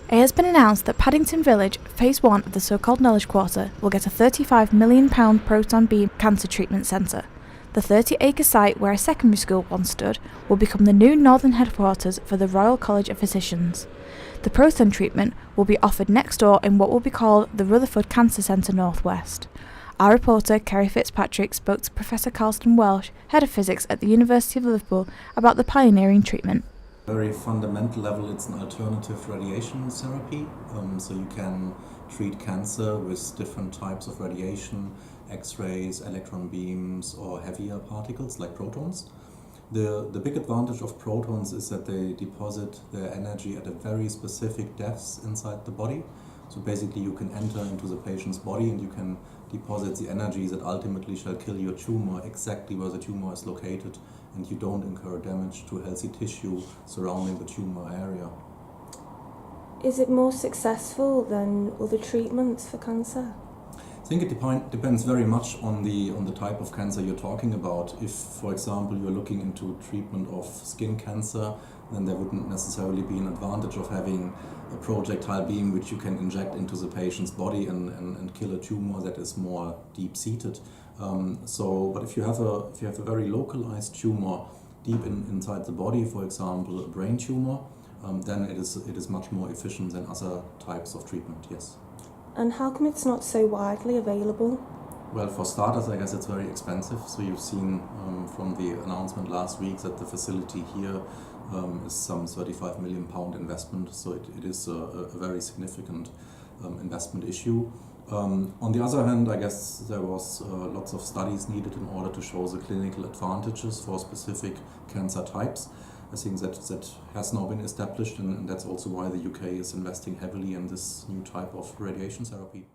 It has been announced that Paddington Village, Phase 1 of the so-called Knowledge Quarter, will get a £35 million Proton Beam Cancer Treatment Centre. The 30-acre site where a secondary school once stood will become the new northern headquarters for the Royal College of Physicians. The proton treatment will be offered next door in what will be called the Rutherford Cancer Centre Northwest. Our reporter Kerry Fitzpatrick spoke to Professor Carlton Welsh, Head of Physics at the University of Liverpool, about the pioneering treatment. Very fundamental level, it's an alternative radiation therapy, so you can treat cancer with different types of radiation, X-rays, electron beams, or heavier particles like protons. The big advantage of protons is that they deposit their energy at a very specific depths inside the body. So basically you can enter into the patient's body and you can deposit the energy that ultimately shall kill your tumor exactly where the tumor is located, and you don't incur damage to healthy tissue surrounding the tumor area. Is it more successful than other treatments for cancer? I think it depends very much on the type of cancer you're talking about. If, for example, you're looking into treatment of skin cancer, then there wouldn't necessarily be an advantage of having a projectile beam which you can inject into the patient's body and kill a tumor that is more deep-seated. But if you have a very localized tumor deep inside the body, for example, a brain tumor, then it is much more efficient than other types of treatment, yes. And how come it's not so widely available? Well, for starters, I guess it's very expensive. So you've seen from the announcement last week that the facility here is some £35 million investment. So it is a very significant investment issue. On the other hand, I guess there was lots of studies needed in order to show the clinical advantages for specific cancer types. I think that has now been established, and that's also why the UK is investing heavily in this new type of radiation therapy.